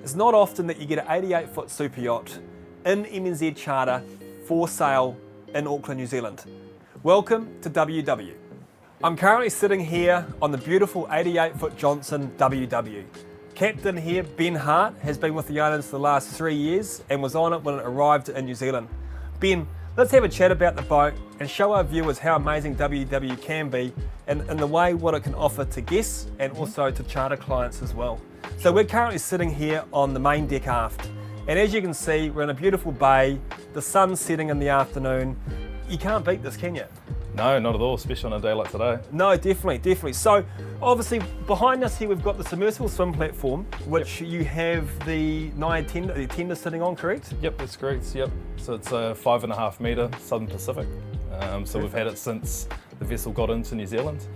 It's not often that you get an 88-foot super yacht in MNZ charter for sale in Auckland, New Zealand. Welcome to WW. I'm currently sitting here on the beautiful 88-foot Johnson WW. Captain here, Ben Hart, has been with the owners for the last 3 years and was on it when it arrived in New Zealand. Ben, let's have a chat about the boat and show our viewers how amazing WW can be and the way what it can offer to guests and also to charter clients as well. So we're currently sitting here on the main deck aft, and as you can see, we're in a beautiful bay, the sun's setting in the afternoon. You can't beat this, can you? No, not at all, especially on a day like today. No, definitely. So obviously behind us here we've got the submersible swim platform, which you have the tender sitting on, correct? Yep, that's correct, yep. So it's a 5.5 metre Southern Pacific. So we've had it since the vessel got into New Zealand,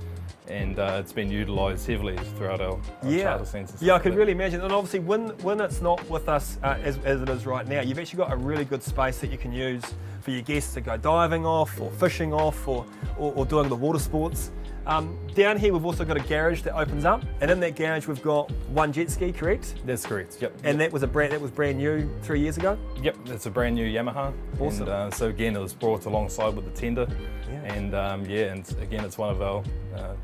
and it's been utilised heavily throughout our charter scenes. Yeah, I could really imagine. And obviously when it's not with us as it is right now, you've actually got a really good space that you can use for your guests to go diving off or fishing off or doing the water sports. Down here we've also got a garage that opens up, and in that garage we've got one jet ski, correct? That's correct, yep. And that was brand new 3 years ago? Yep, it's a brand new Yamaha. Awesome. And so again, it was brought alongside with the tender. Yeah. And and again, it's one of our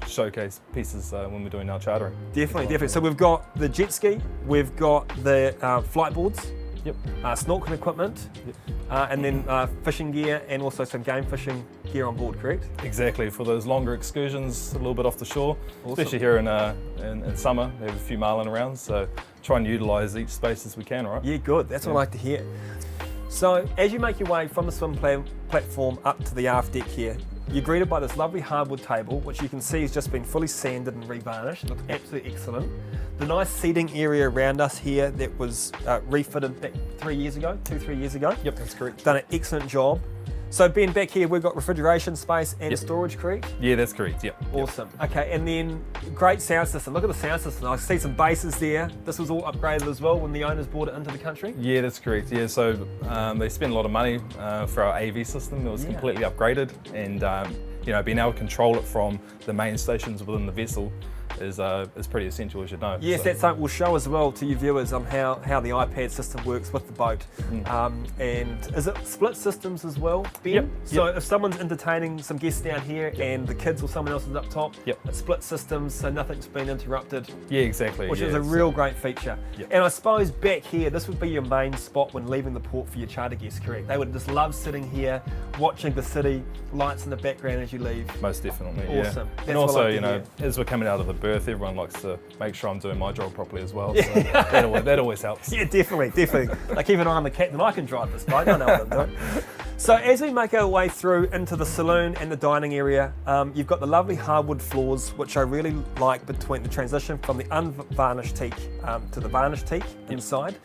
showcase pieces when we're doing our chartering. Definitely. So we've got the jet ski, we've got the flight boards, Yep. Snorkeling equipment, Yep. and then fishing gear and also some game fishing gear on board, correct? Exactly, for those longer excursions, a little bit off the shore, Awesome. especially here in summer. We have a few marlin around, so try and utilise each space as we can, right? Yeah, good. That's what I like to hear. So as you make your way from the swim platform up to the aft deck here, you're greeted by this lovely hardwood table, which you can see has just been fully sanded and revarnished. It looks absolutely excellent. The nice seating area around us here that was refitted back 3 years ago, 2-3 years ago. Yep, that's correct. Done an excellent job. So Ben, back here we've got refrigeration space and storage, correct? Yeah, that's correct, yep. Awesome. Okay, and then great sound system. Look at the sound system. I see some basses there. This was all upgraded as well when the owners brought it into the country? Yeah, that's correct. Yeah, so they spent a lot of money for our AV system. It was completely upgraded, and being able to control it from the main stations within the vessel is pretty essential, as you know. Yes, that's something we'll show as well to you viewers on how the iPad system works with the boat. And is it split systems as well, Ben? Yep. So if someone's entertaining some guests down here and the kids or someone else is up top, it's split systems, so nothing's been interrupted. Yeah, exactly. Which is a real great feature. Yep. And I suppose back here, this would be your main spot when leaving the port for your charter guests, correct? They would just love sitting here, watching the city, lights in the background as you leave. Most definitely, Awesome. yeah. That's And what I also, like to hear. as we're coming out of the berth, everyone likes to make sure I'm doing my job properly as well. So that always helps. Yeah, definitely. Like keep an eye on the captain. I can drive this boat. I know what I'm doing. So as we make our way through into the saloon and the dining area, you've got the lovely hardwood floors, which I really like between the transition from the unvarnished teak to the varnished teak inside.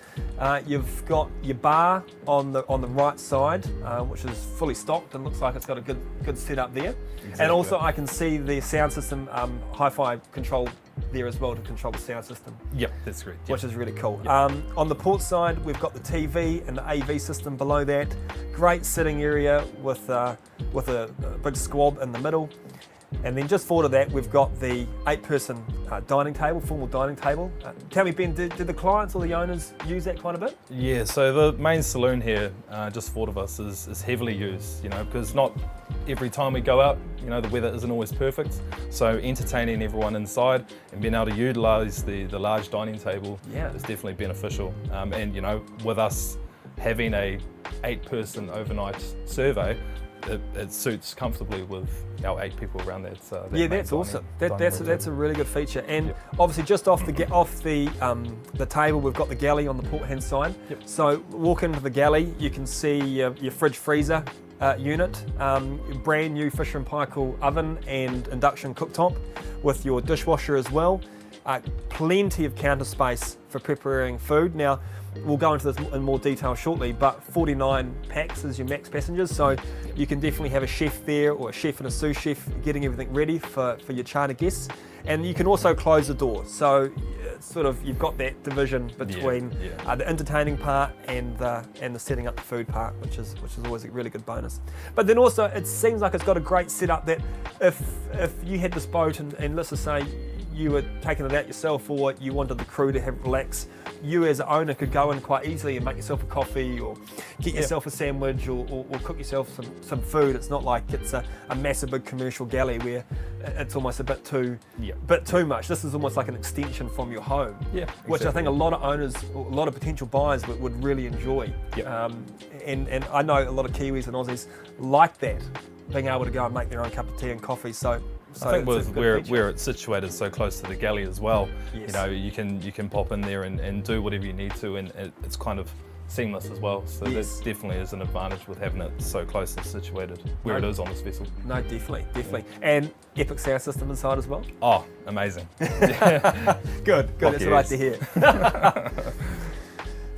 You've got your bar on the right side, which is fully stocked and looks like it's got a good setup there. Exactly. And also I can see the sound system, hi-fi control there as well to control the sound system. Yep, that's correct. Yep. Which is really cool. Yep. On the port side, we've got the TV and the AV system below that. Great sitting area with a big squab in the middle. And then just forward of that, we've got the 8-person dining table, formal dining table. Tell me, Ben, did the clients or the owners use that quite a bit? Yeah, so the main saloon here, just forward of us, is heavily used, because not every time we go out, the weather isn't always perfect. So entertaining everyone inside and being able to utilise the large dining table is definitely beneficial. And with us having a 8-person overnight survey, it suits comfortably with our 8 people around that. That's awesome. That's a really good feature. And obviously, just off the table, we've got the galley on the port hand side. Yep. So walk into the galley, you can see your fridge freezer unit, brand new Fisher and Paykel oven and induction cooktop with your dishwasher as well. Plenty of counter space for preparing food. Now, we'll go into this in more detail shortly, but 49 packs is your max passengers, so you can definitely have a chef there or a chef and a sous chef getting everything ready for your charter guests. And you can also close the door, so sort of you've got that division between the entertaining part and the setting up the food part, which is always a really good bonus. But then also it seems like it's got a great setup that if you had this boat and let's just say you were taking it out yourself or you wanted the crew to have relax, you as an owner could go in quite easily and make yourself a coffee or get yourself a sandwich or cook yourself some food. It's not like it's a massive big commercial galley where it's almost a bit too much. This is almost like an extension from your home, which I think a lot of owners, a lot of potential buyers would really enjoy. And I know a lot of Kiwis and Aussies like that, being able to go and make their own cup of tea and coffee. So I think with where it's situated so close to the galley as well, you know, you can pop in there and do whatever you need to, and it's kind of seamless as well. So that definitely is an advantage with having it so close and situated where it is on this vessel. No, definitely. And epic sound system inside as well? Oh, amazing. Good. That's what I like to hear.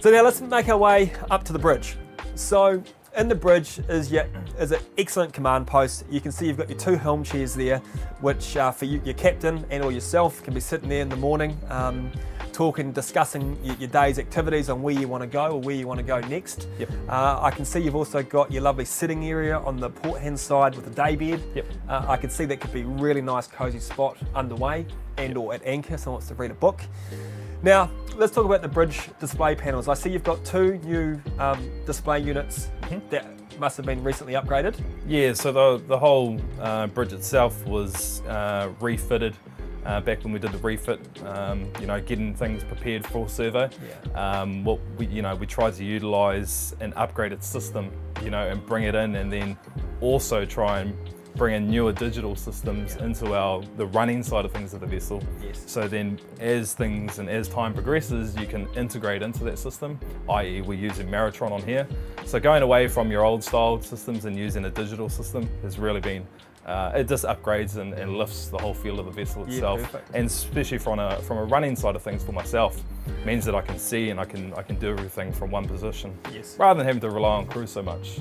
So now let's make our way up to the bridge. So in the bridge is an excellent command post. You can see you've got your 2 helm chairs there, which for you, your captain and or yourself can be sitting there in the morning, discussing your day's activities on where you want to go or where you want to go next. I can see you've also got your lovely sitting area on the port hand side with a day bed. I can see that could be a really nice cozy spot underway and or at anchor, someone wants to read a book. Now, let's talk about the bridge display panels. I see you've got 2 new display units that must have been recently upgraded. Yeah, so the whole bridge itself was refitted back when we did the refit, you know, getting things prepared for survey. What we tried to utilise an upgraded system, you know, and bring it in, and then also try and bring in newer digital systems into the running side of things of the vessel. So then as time progresses, you can integrate into that system, i.e. we're using Maritron on here. So going away from your old style systems and using a digital system has really been it just upgrades and lifts the whole feel of the vessel itself, and especially from a running side of things for myself, means that I can see and I can do everything from one position, rather than having to rely on crew so much,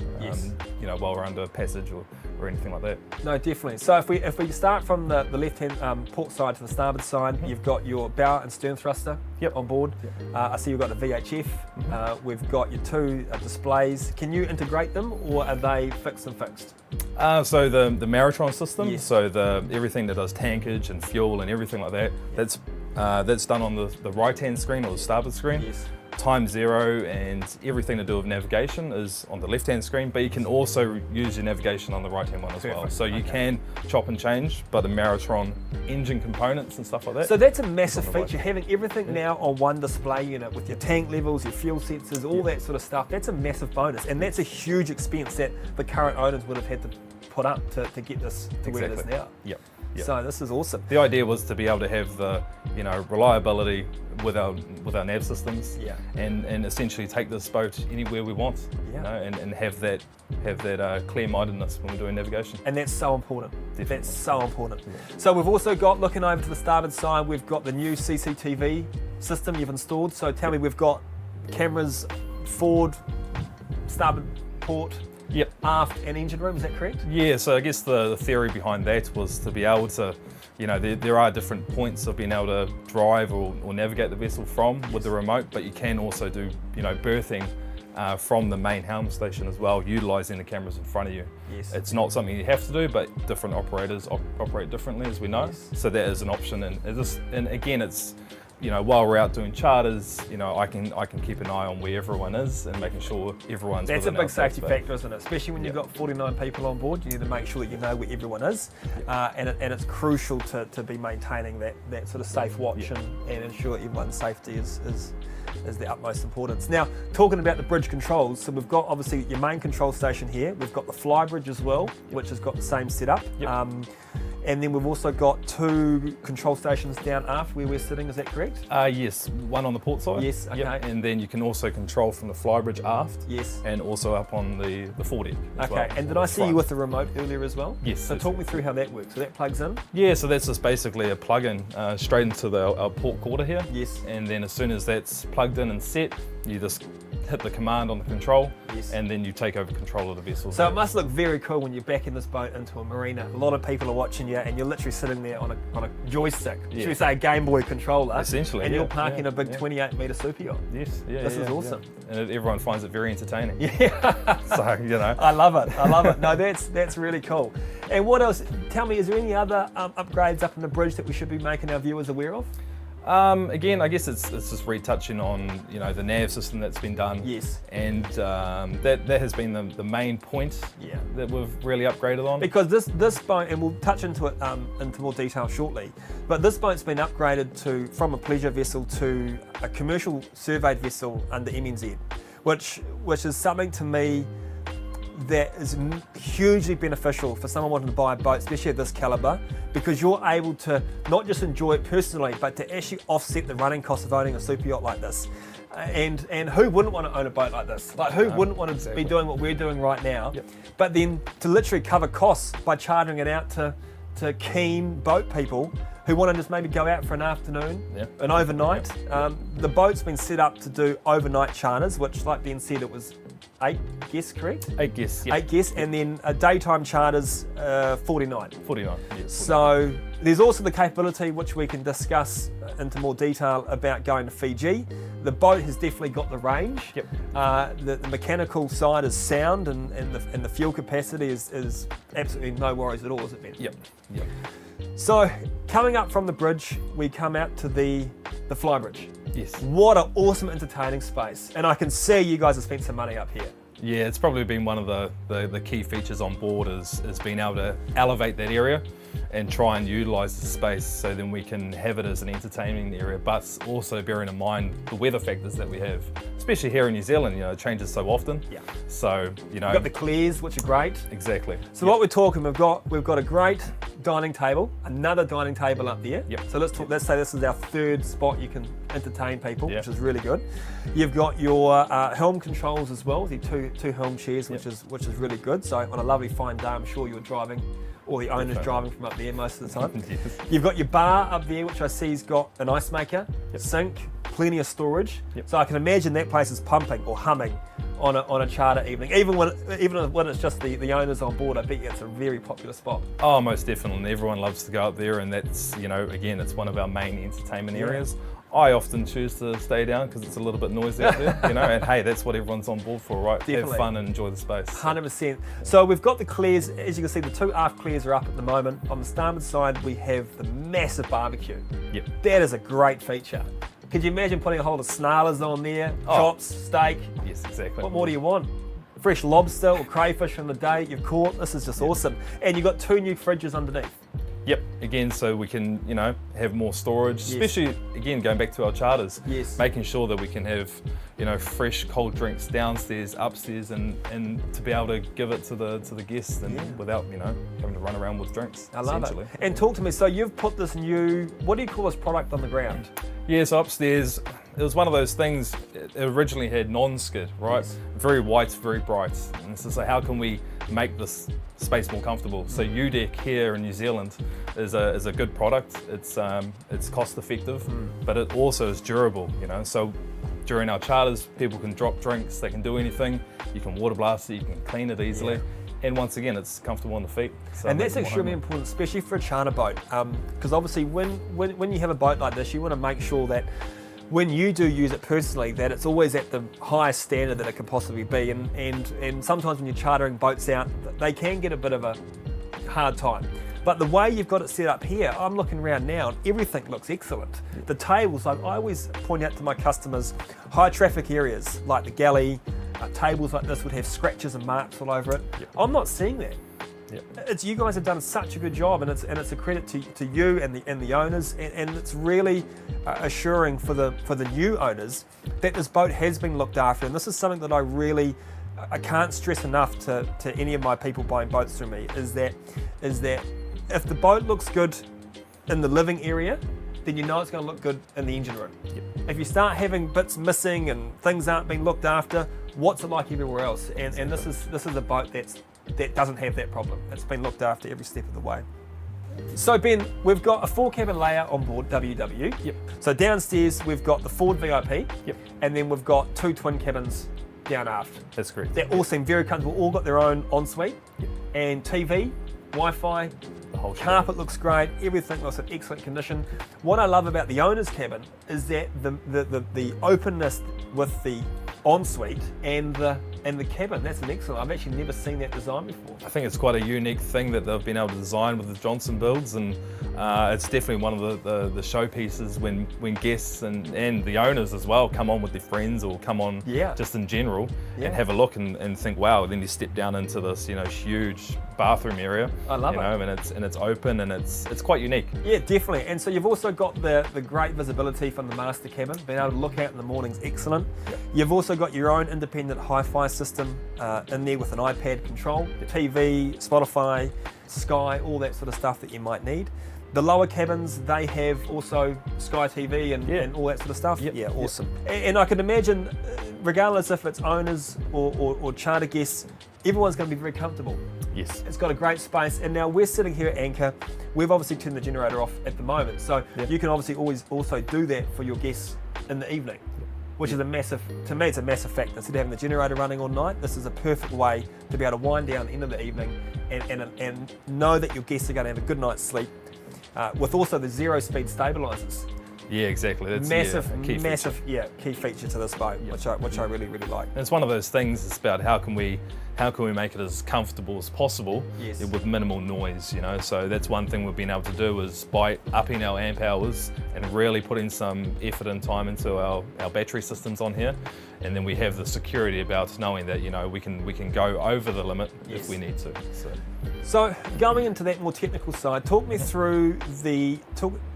you know, while we're under passage or anything like that. No, definitely. So if we start from the left-hand port side to the starboard side, you've got your bow and stern thruster on board. I see you've got the VHF. We've got your 2 displays. Can you integrate them, or are they fixed and fixed? So the Maritron system, so everything that does tankage and fuel and everything like that, that's done on the right-hand screen or the starboard screen. Time 0 and everything to do with navigation is on the left-hand screen, but you can also use your navigation on the right-hand one as well. So you can chop and change by the Maritron engine components and stuff like that. So that's a massive feature, having everything now on one display unit with your tank levels, your fuel sensors, all that sort of stuff. That's a massive bonus, and that's a huge expense that the current owners would have had to put up to get this to where it is now. So this is awesome. The idea was to be able to have the reliability with our nav systems, and essentially take this boat anywhere we want, you know, and have that clear-mindedness when we're doing navigation. And that's so important. That's so important. So we've also got, looking over to the starboard side, we've got the new CCTV system you've installed. So tell me, we've got cameras forward, starboard port, aft and engine room, is that correct? Yeah, so I guess the theory behind that was to be able to, you know, there are different points of being able to drive or navigate the vessel from with the remote, but you can also do, you know, berthing from the main helm station as well, utilising the cameras in front of you. It's not something you have to do, but different operators operate differently, as we know. So that is an option, and again, it's, you know, while we're out doing charters, you know, I can keep an eye on where everyone is and making sure everyone's. That's a big safety factor, isn't it? Especially when you've got 49 people on board, you need to make sure that you know where everyone is, and it's crucial to be maintaining that sort of safe watch and ensure everyone's safety is the utmost importance. Now, talking about the bridge controls, so we've got obviously your main control station here. We've got the fly bridge as well, which has got the same setup. And then we've also got 2 control stations down aft where we're sitting, is that correct? Yes, one on the port side. Yes, okay. And then you can also control from the flybridge aft. And also up on the foredeck as well. And did I see you with the remote earlier as well? Yes. So talk me through how that works. So that plugs in? Yeah, so that's just basically a plug-in straight into our port quarter here. Yes. And then as soon as that's plugged in and set, you just hit the command on the control, Yes. and then you take over control of the vessel. So it must look very cool when you're backing this boat into a marina. A lot of people are watching you, and you're literally sitting there on a joystick. Yeah. Should we say a Game Boy controller? Essentially, and yeah, you're parking yeah, a big yeah. 28-meter super yacht. Yes, yeah, This is yeah, awesome. yeah. And everyone finds it very entertaining. Yeah. So, you know. I love it. I love it. No, that's really cool. And what else? Tell me, is there any other upgrades up in the bridge that we should be making our viewers aware of? Again, I guess it's just retouching on, you know, the nav system that's been done. Yes. And that has been the main point that we've really upgraded on. Because this boat, and we'll touch into it into more detail shortly, but this boat's been upgraded from a pleasure vessel to a commercial surveyed vessel under MNZ, which is something to me that is hugely beneficial for someone wanting to buy a boat, especially of this calibre, because you're able to not just enjoy it personally, but to actually offset the running cost of owning a super yacht like this. And who wouldn't want to own a boat like this? Like, who wouldn't want to be doing what we're doing right now? Yep. But then to literally cover costs by chartering it out to keen boat people who want to just maybe go out for an afternoon, an overnight. The boat's been set up to do overnight charters, which, like Ben said, it was 8 guests, correct? 8 guests, yeah. 8 guests, and then daytime charters, 49. 49, yeah. So there's also the capability, which we can discuss into more detail, about going to Fiji. The boat has definitely got the range. Yep. The mechanical side is sound, and the fuel capacity is absolutely no worries at all, is it, Ben? Yep. Yep. So coming up from the bridge, we come out to the fly bridge. Yes. What an awesome entertaining space. And I can see you guys have spent some money up here. Yeah, it's probably been one of the key features on board is being able to elevate that area and try and utilise the space so then we can have it as an entertaining area, but also bearing in mind the weather factors that we have, especially here in New Zealand. You know, it changes so often. Yeah. So, you know. We've got the clears, which are great. Exactly. So what we're talking, we've got a great dining table, another dining table up there. Yep. So let's say this is our third spot you can entertain people, Yep. which is really good. You've got your helm controls as well, the two helm chairs, which is really good. So on a lovely fine day, I'm sure you're driving, or the owner's driving from up there most of the time. Yes. You've got your bar up there, which I see's got an ice maker, sink, plenty of storage. Yep. So I can imagine that place is pumping or humming on a charter evening. Even when it's just the owners on board, I bet you it's a very popular spot. Oh, most definitely. And everyone loves to go up there, and that's, you know, again, it's one of our main entertainment areas. I often choose to stay down because it's a little bit noisy out there, you know, and hey, that's what everyone's on board for, right? Definitely. Have fun and enjoy the space. 100%. So we've got the clears, as you can see, the 2 aft clears are up at the moment. On the starboard side, we have the massive barbecue. Yep. That is a great feature. Could you imagine putting a whole of snarlers on there, chops, steak? Yes, exactly. What more do you want? Fresh lobster or crayfish from the day you've caught. This is just awesome. And you've got 2 new fridges underneath. Yep, again, so we can, you know, have more storage, Yes. especially, again, going back to our charters. Yes. Making sure that we can have, you know, fresh cold drinks downstairs, upstairs, and to be able to give it to the guests and without, you know, having to run around with drinks. I love essentially. it. And talk to me, so you've put this new, what do you call this product on the ground? Yeah, so upstairs, it was one of those things, it originally had non-skid, right? Yes. Very white, very bright. And so how can we make this space more comfortable? So UDEC here in New Zealand is a good product. It's cost effective, but it also is durable, you know? So during our charters, people can drop drinks, they can do anything. You can water blast it, you can clean it easily. And once again, it's comfortable on the feet. So And that's extremely important, especially for a charter boat, because obviously when you have a boat like this, you want to make sure that when you do use it personally, that it's always at the highest standard that it can possibly be. And sometimes when you're chartering boats out, they can get a bit of a hard time. But the way you've got it set up here, I'm looking around now and everything looks excellent. The tables, like I always point out to my customers, high traffic areas like the galley, tables like this would have scratches and marks all over it. I'm not seeing that. It's, you guys have done such a good job, and it's a credit to you and the owners, and it's really assuring for the new owners that this boat has been looked after. And this is something that I can't stress enough to any of my people buying boats through me, is that if the boat looks good in the living area, then you know it's going to look good in the engine room. If you start having bits missing and things aren't being looked after, what's it like everywhere else? And this is a boat that doesn't have that problem. It's been looked after every step of the way. So Ben, we've got a 4-cabin layout on board WW. Yep. So downstairs we've got the Ford VIP. Yep. And then we've got 2 twin cabins down aft. That's correct. They all seem very comfortable, all got their own ensuite. Yep. And TV, Wi-Fi, The whole carpet looks great, everything looks in excellent condition. What I love about the owner's cabin is that the openness with the ensuite and the cabin, that's an excellent. I've actually never seen that design before. I think it's quite a unique thing that they've been able to design with the Johnson builds, and it's definitely one of the showpieces when guests and the owners as well come on with their friends or come on just in general and have a look and think, wow, then you step down into this huge bathroom area. I love it. And it's open and it's quite unique. Yeah, definitely. And so you've also got the great visibility from the master cabin, being able to look out in the morning's excellent. Yep. You've also got your own independent hi-fi system in there with an iPad control, TV, Spotify, Sky, all that sort of stuff that you might need. The lower cabins, they have also Sky TV and all that sort of stuff. Yep. Yeah, awesome. And I can imagine, regardless if it's owners or charter guests, everyone's going to be very comfortable. Yes. It's got a great space, and now we're sitting here at anchor. We've obviously turned the generator off at the moment, so you can obviously always also do that for your guests in the evening, which is a massive, to me it's a massive factor. Instead of having the generator running all night, this is a perfect way to be able to wind down at the end of the evening and know that your guests are going to have a good night's sleep, with also the 0-speed stabilizers. Yeah, exactly. That's Massive, a key massive, feature. Key feature to this boat, which I really, really like. And it's one of those things. It's about how can we make it as comfortable as possible with minimal noise. So that's one thing we've been able to do is by upping our amp hours and really putting some effort and time into our battery systems on here, and then we have the security about knowing that we can go over the limit if we need to. So going into that more technical side, talk me through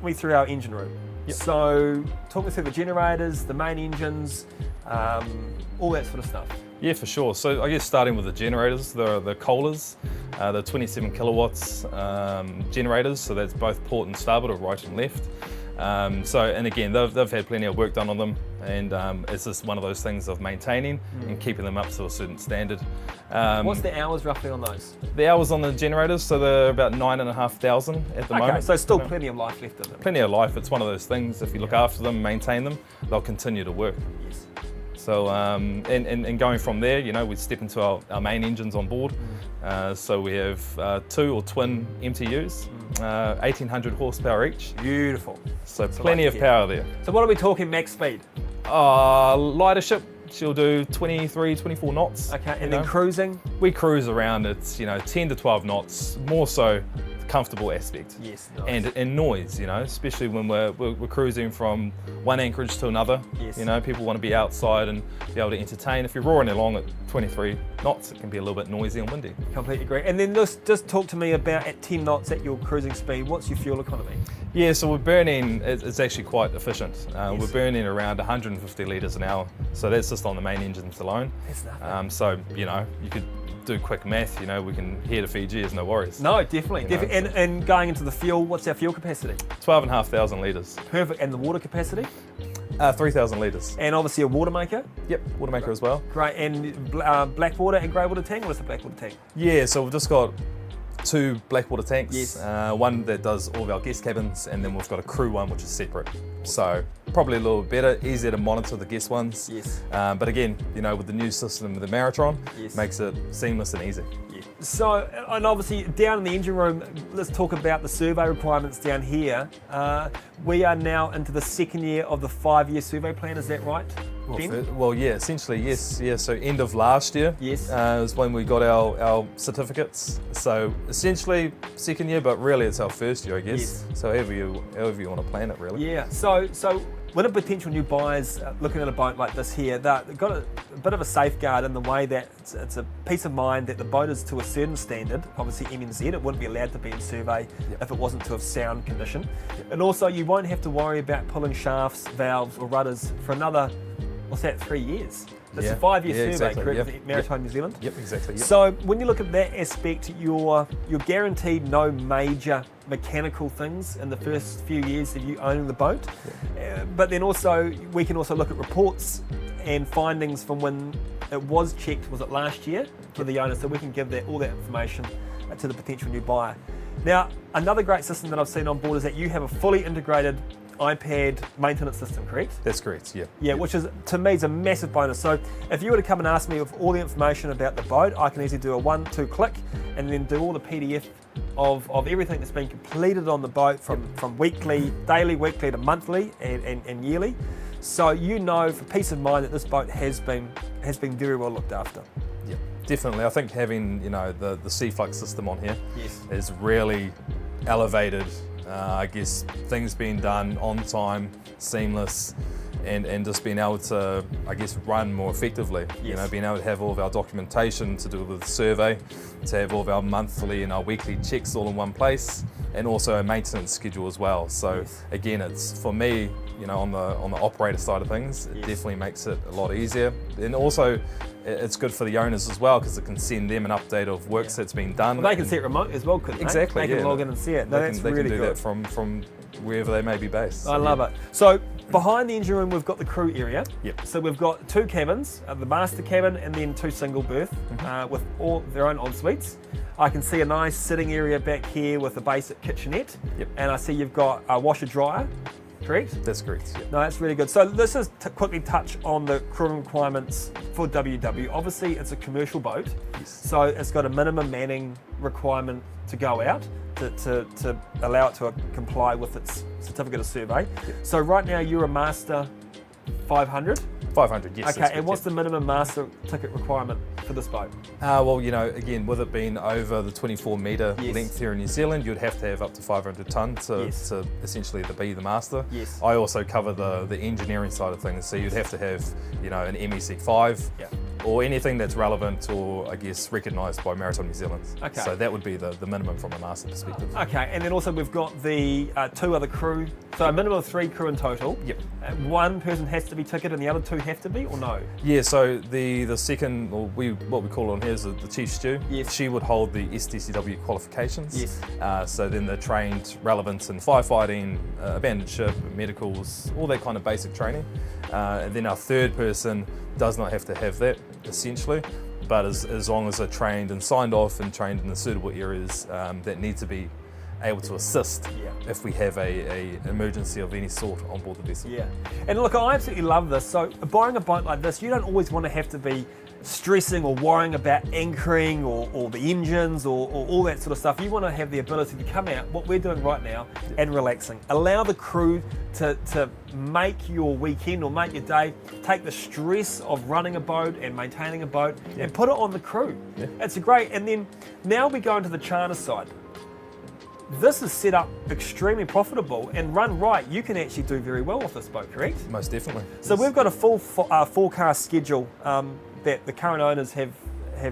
our engine room. Yep. So talk me through the generators, the main engines, all that sort of stuff. Yeah, for sure. So I guess starting with the generators, the Kohler's, the 27 kilowatts generators. So that's both port and starboard, or right and left. And again, they've had plenty of work done on them, and it's just one of those things of maintaining and keeping them up to a certain standard. What's the hours roughly on those? The hours on the generators, so they're about 9,500 at the moment. So still plenty of life left in them. Plenty of life. It's one of those things, if you look after them, maintain them, they'll continue to work. Yes. So, and going from there, we step into our main engines on board. So we have 2 or twin MTUs, 1,800 horsepower each. Beautiful. So plenty of power there. So what are we talking max speed? Lighter ship, she'll do 23, 24 knots. Okay, and then cruising? We cruise around, it's 10 to 12 knots, more so comfortable aspect. Yes, nice. And noise, especially when we're cruising from one anchorage to another. Yes. People want to be outside and be able to entertain. If you're roaring along at 23 knots, it can be a little bit noisy and windy. Completely agree. And then just talk to me about at 10 knots at your cruising speed, what's your fuel economy? Yeah, so we're burning, it's actually quite efficient. We're burning around 150 litres an hour. So that's just on the main engines alone. That's nothing. So, you could do quick math, we can head to Fiji, there's no worries. No, definitely. And going into the fuel, what's our fuel capacity? 12,500 litres. Perfect. And the water capacity? 3,000 litres. And obviously a water maker? Yep, water maker as well. Great. And black water and grey water tank? What is the black water tank? Yeah, so we've just got 2 black water tanks. Yes. One that does all of our guest cabins, and then we've got a crew one which is separate. So probably a little bit better, easier to monitor the guest ones. Yes. But again, with the new system with the Maritron, makes it seamless and easy. Yeah. So, and obviously down in the engine room, let's talk about the survey requirements down here. We are now into the second year of the 5-year survey plan, is that right, Ben? Well, yeah, essentially, yes. Yeah, so end of last year is when we got our certificates. So essentially second year, but really it's our first year, I guess. Yes. So however you want to plan it, really. Yeah, so when a potential new buyer's looking at a boat like this here, they've got a bit of a safeguard in the way that it's a peace of mind that the boat is to a certain standard, obviously MNZ, it wouldn't be allowed to be in survey if it wasn't to a sound condition. And also you won't have to worry about pulling shafts, valves or rudders for another, 3 years? It's a 5-year survey, exactly. correct, with Maritime New Zealand? Yep, exactly. Yep. So when you look at that aspect, you're guaranteed no major mechanical things in the first few years of you owning the boat. But then also, we can also look at reports and findings from when it was checked, was it last year, for the owner, so we can give all that information to the potential new buyer. Now, another great system that I've seen on board is that you have a fully integrated iPad maintenance system, correct? That's correct, yeah. Yeah, which is, to me, is a massive bonus. So if you were to come and ask me with all the information about the boat, I can easily do a 1-2 click and then do all the PDF of everything that's been completed on the boat from weekly, daily, weekly to monthly and yearly. So you know for peace of mind that this boat has been very well looked after. Yeah, definitely. I think having the Seaflux system on here Yes. is really elevated. I guess things being done on time, seamless, and just being able to, I guess, run more effectively. Yes. Being able to have all of our documentation to do with the survey, to have all of our monthly and our weekly checks all in one place, and also a maintenance schedule as well. So Yes. again, it's for me, on the operator side of things, it Yes. definitely makes it a lot easier. And also, it's good for the owners as well because it can send them an update of works that's been done. Well, they can see it remote as well, couldn't they? Exactly, They can yeah. log in and see it. No, They that's can really do good. that from wherever they may be based. I love it. So behind the engine room, we've got the crew area. Yep. So we've got 2 cabins, the master cabin and then 2 single berth with all their own en-suites. I can see a nice sitting area back here with a basic kitchenette. Yep. And I see you've got a washer dryer, correct? That's correct. Yeah. No, that's really good. So let's just quickly touch on the crew requirements for WW. Obviously, it's a commercial boat, so it's got a minimum manning requirement to go out to allow it to comply with its certificate of survey. So right now, you're a master 500. 500, yes. Okay, and what's the minimum master ticket requirement for this boat? Well, again, with it being over the 24 metre Yes. length here in New Zealand, you'd have to have up to 500 tonne to Yes. essentially to be the master. Yes. I also cover the engineering side of things, so you'd have to have, an MEC5 Yeah. or anything that's relevant or, I guess, recognised by Maritime New Zealand. Okay. So that would be the minimum from a master perspective. Okay, and then also we've got the 2 other crew, so a minimum of 3 crew in total. Yep. One person has to be ticketed and the other 2 have to be, or no? Yeah, so the second, or what we call on here is the chief stew. Yes. She would hold the STCW qualifications. Yes. So then they're trained relevant in firefighting, abandoned ship, medicals, all that kind of basic training. And then our third person does not have to have that, essentially, but as long as they're trained and signed off and trained in the suitable areas that need to be able to assist Yeah. if we have a emergency of any sort on board the vessel. Yeah, and look, I absolutely love this. So buying a boat like this, you don't always want to have to be stressing or worrying about anchoring or the engines or all that sort of stuff. You want to have the ability to come out, what we're doing right now, and relaxing. Allow the crew to make your weekend or make your day, take the stress of running a boat and maintaining a boat and put it on the crew. Yeah. It's a great, and then now we go into the charter side. This is set up extremely profitable, and run right, you can actually do very well with this boat, correct? Most definitely. So we've got a full forecast schedule that the current owners have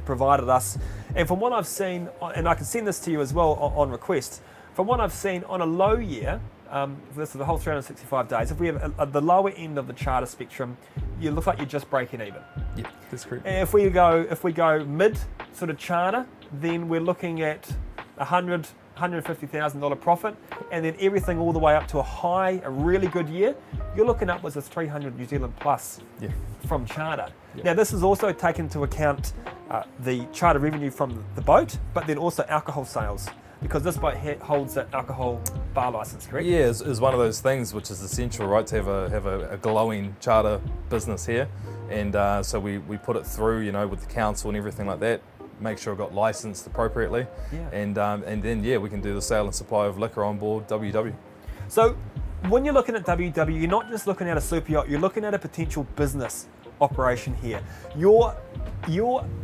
provided us, and from what I've seen, and I can send this to you as well on request, from what I've seen on a low year, this is the whole 365 days, if we have at the lower end of the charter spectrum, you look like you're just breaking even. Yeah, that's correct. And if we go mid sort of charter, then we're looking at $150,000 profit, and then everything all the way up to a really good year, you're looking upwards of 300 New Zealand plus from charter. Now this is also taken into account the charter revenue from the boat, but then also alcohol sales, because this boat holds an alcohol bar license, correct? Yeah, is one of those things which is essential, right, to have a glowing charter business here, and so we put it through, with the council and everything like that. Make sure it got licensed appropriately, and then we can do the sale and supply of liquor on board WW. So when you're looking at WW, you're not just looking at a super yacht, you're looking at a potential business operation here. You're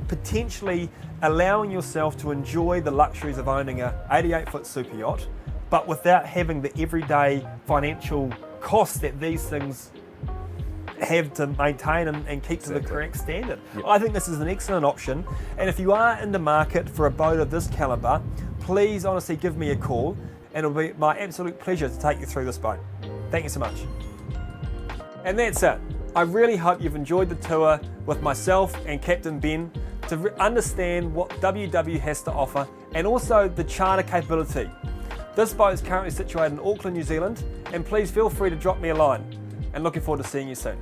potentially allowing yourself to enjoy the luxuries of owning a 88-foot super yacht, but without having the everyday financial costs that these things have to maintain and keep to the correct standard. Yep. I think this is an excellent option, and if you are in the market for a boat of this calibre, please honestly give me a call, and it'll be my absolute pleasure to take you through this boat. Thank you so much. And that's it. I really hope you've enjoyed the tour with myself and Captain Ben to understand what WW has to offer, and also the charter capability. This boat is currently situated in Auckland, New Zealand, and please feel free to drop me a line. And looking forward to seeing you soon.